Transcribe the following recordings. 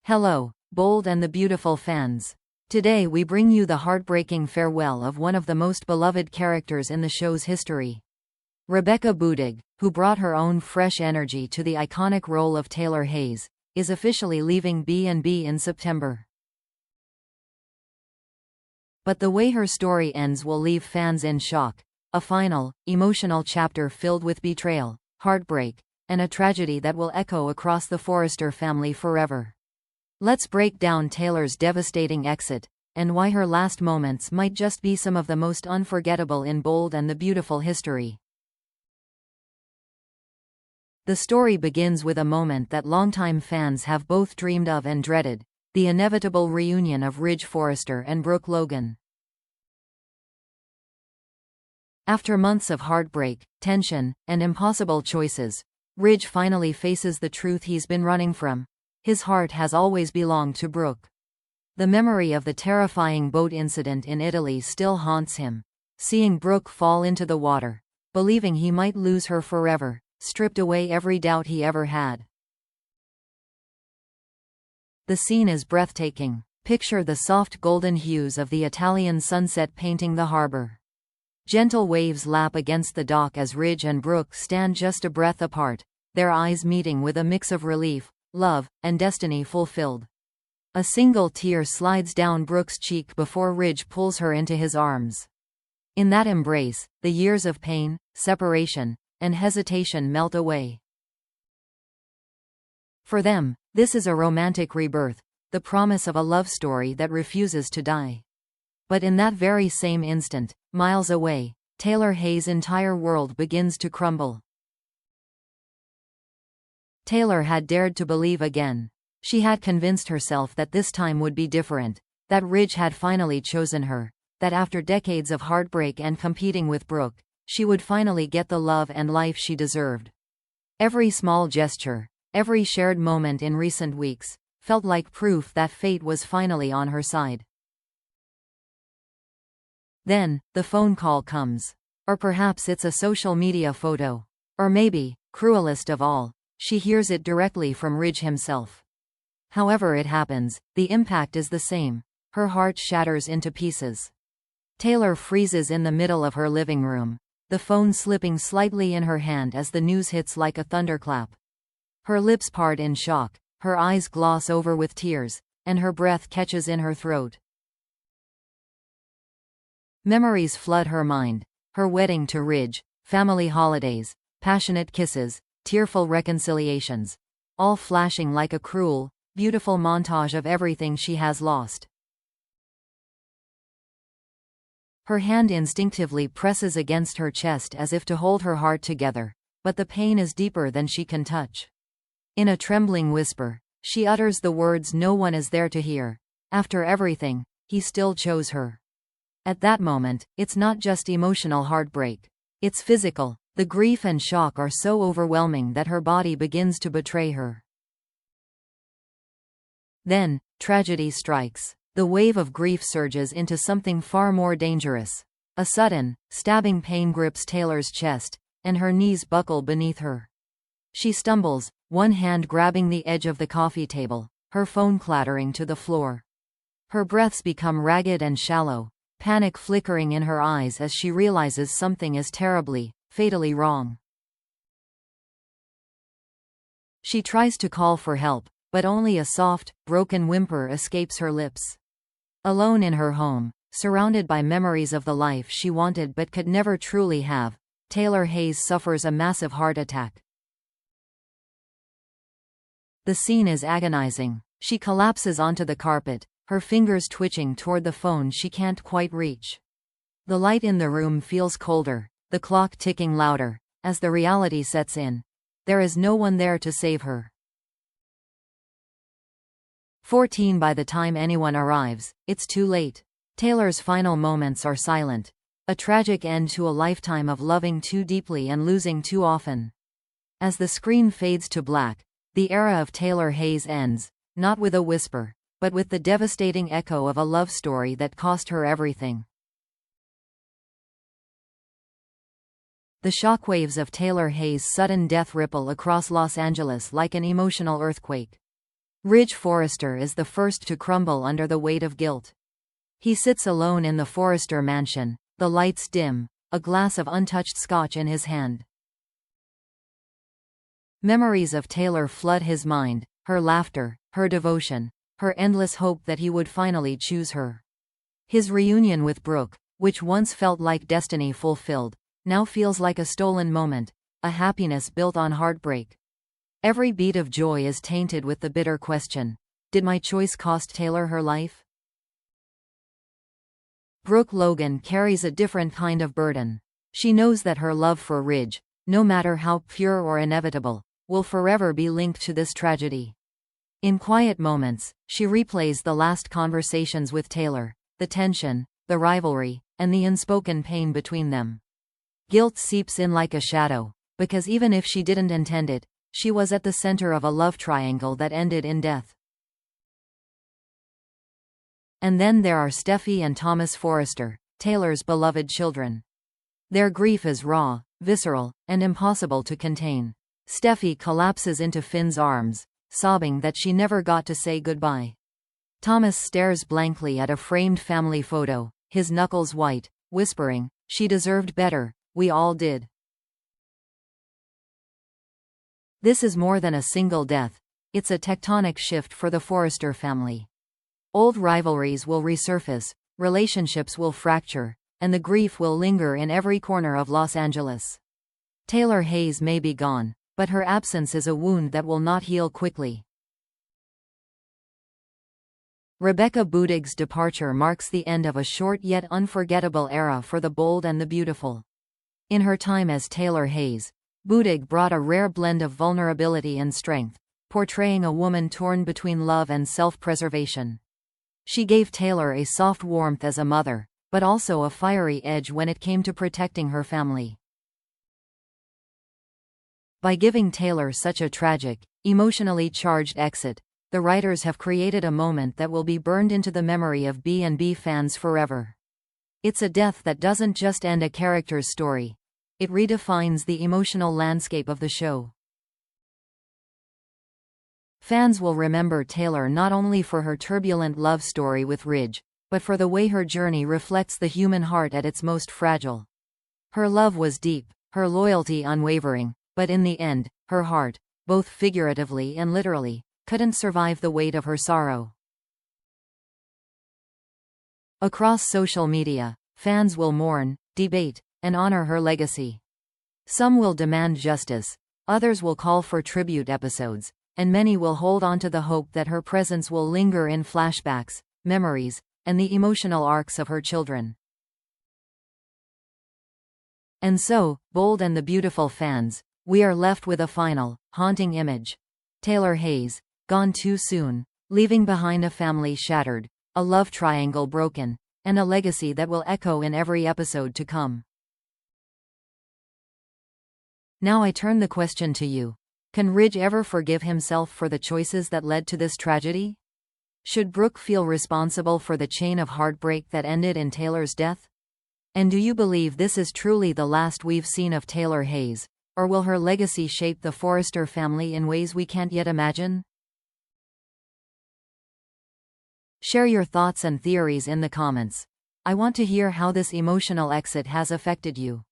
Hello, bold and the beautiful fans. Today we bring you the heartbreaking farewell of one of the most beloved characters in the show's history. Rebecca Budig, who brought her own fresh energy to the iconic role of Taylor Hayes, is officially leaving B&B in September. But the way her story ends will leave fans in shock. A final, emotional chapter filled with betrayal, heartbreak, and a tragedy that will echo across the Forrester family forever. Let's break down Taylor's devastating exit, and why her last moments might just be some of the most unforgettable in Bold and the Beautiful history. The story begins with a moment that longtime fans have both dreamed of and dreaded: the inevitable reunion of Ridge Forrester and Brooke Logan. After months of heartbreak, tension, and impossible choices, Ridge finally faces the truth he's been running from. His heart has always belonged to Brooke. The memory of the terrifying boat incident in Italy still haunts him. Seeing Brooke fall into the water, believing he might lose her forever, stripped away every doubt he ever had. The scene is breathtaking. Picture the soft golden hues of the Italian sunset painting the harbor. Gentle waves lap against the dock as Ridge and Brooke stand just a breath apart, their eyes meeting with a mix of relief, love, and destiny fulfilled. A single tear slides down Brooke's cheek before Ridge pulls her into his arms. In that embrace, the years of pain, separation, and hesitation melt away. For them, this is a romantic rebirth, the promise of a love story that refuses to die. But in that very same instant, miles away, Taylor Hayes' entire world begins to crumble. Taylor had dared to believe again. She had convinced herself that this time would be different, that Ridge had finally chosen her, that after decades of heartbreak and competing with Brooke, she would finally get the love and life she deserved. Every small gesture, every shared moment in recent weeks, felt like proof that fate was finally on her side. Then, the phone call comes. Or perhaps it's a social media photo. Or maybe, cruelest of all, she hears it directly from Ridge himself. However it happens, the impact is the same. Her heart shatters into pieces. Taylor freezes in the middle of her living room, the phone slipping slightly in her hand as the news hits like a thunderclap. Her lips part in shock, her eyes gloss over with tears, and her breath catches in her throat. Memories flood her mind: her wedding to Ridge, family holidays, passionate kisses, tearful reconciliations, all flashing like a cruel, beautiful montage of everything she has lost. Her hand instinctively presses against her chest as if to hold her heart together, but the pain is deeper than she can touch. In a trembling whisper, she utters the words no one is there to hear: after everything, he still chose her. At that moment, it's not just emotional heartbreak. It's physical. The grief and shock are so overwhelming that her body begins to betray her. Then, tragedy strikes. The wave of grief surges into something far more dangerous. A sudden, stabbing pain grips Taylor's chest, and her knees buckle beneath her. She stumbles, one hand grabbing the edge of the coffee table, her phone clattering to the floor. Her breaths become ragged and shallow, panic flickering in her eyes as she realizes something is terribly, fatally wrong. She tries to call for help, but only a soft, broken whimper escapes her lips. Alone in her home, surrounded by memories of the life she wanted but could never truly have, Taylor Hayes suffers a massive heart attack. The scene is agonizing. She collapses onto the carpet, her fingers twitching toward the phone she can't quite reach. The light in the room feels colder, the clock ticking louder, as the reality sets in. There is no one there to save her. 14 By the time anyone arrives, it's too late. Taylor's final moments are silent. A tragic end to a lifetime of loving too deeply and losing too often. As the screen fades to black, the era of Taylor Hayes ends, not with a whisper, but with the devastating echo of a love story that cost her everything. The shockwaves of Taylor Hayes' sudden death ripple across Los Angeles like an emotional earthquake. Ridge Forrester is the first to crumble under the weight of guilt. He sits alone in the Forrester mansion, the lights dim, a glass of untouched scotch in his hand. Memories of Taylor flood his mind, her laughter, her devotion, her endless hope that he would finally choose her. His reunion with Brooke, which once felt like destiny fulfilled, now feels like a stolen moment, a happiness built on heartbreak. Every beat of joy is tainted with the bitter question, did my choice cost Taylor her life? Brooke Logan carries a different kind of burden. She knows that her love for Ridge, no matter how pure or inevitable, will forever be linked to this tragedy. In quiet moments, she replays the last conversations with Taylor, the tension, the rivalry, and the unspoken pain between them. Guilt seeps in like a shadow, because even if she didn't intend it, she was at the center of a love triangle that ended in death. And then there are Steffi and Thomas Forrester, Taylor's beloved children. Their grief is raw, visceral, and impossible to contain. Steffi collapses into Finn's arms, sobbing that she never got to say goodbye. Thomas stares blankly at a framed family photo, his knuckles white, whispering, "She deserved better, we all did." This is more than a single death, it's a tectonic shift for the Forrester family. Old rivalries will resurface, relationships will fracture, and the grief will linger in every corner of Los Angeles. Taylor Hayes may be gone, but her absence is a wound that will not heal quickly. Rebecca Budig's departure marks the end of a short yet unforgettable era for the bold and the beautiful. In her time as Taylor Hayes, Budig brought a rare blend of vulnerability and strength, portraying a woman torn between love and self-preservation. She gave Taylor a soft warmth as a mother, but also a fiery edge when it came to protecting her family. By giving Taylor such a tragic, emotionally charged exit, the writers have created a moment that will be burned into the memory of B&B fans forever. It's a death that doesn't just end a character's story. It redefines the emotional landscape of the show. Fans will remember Taylor not only for her turbulent love story with Ridge, but for the way her journey reflects the human heart at its most fragile. Her love was deep, her loyalty unwavering, but in the end, her heart, both figuratively and literally, couldn't survive the weight of her sorrow. Across social media, fans will mourn, debate, and honor her legacy. Some will demand justice, others will call for tribute episodes, and many will hold on to the hope that her presence will linger in flashbacks, memories, and the emotional arcs of her children. And so, bold and the beautiful fans, we are left with a final, haunting image. Taylor Hayes, gone too soon, leaving behind a family shattered, a love triangle broken, and a legacy that will echo in every episode to come. Now I turn the question to you. Can Ridge ever forgive himself for the choices that led to this tragedy? Should Brooke feel responsible for the chain of heartbreak that ended in Taylor's death? And do you believe this is truly the last we've seen of Taylor Hayes, or will her legacy shape the Forrester family in ways we can't yet imagine? Share your thoughts and theories in the comments. I want to hear how this emotional exit has affected you.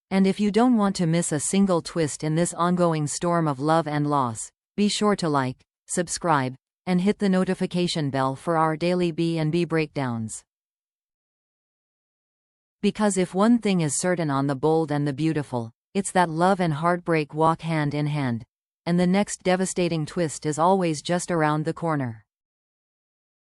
And if you don't want to miss a single twist in this ongoing storm of love and loss, be sure to like, subscribe, and hit the notification bell for our daily B&B breakdowns. Because if one thing is certain on The Bold and the Beautiful, it's that love and heartbreak walk hand in hand, and the next devastating twist is always just around the corner.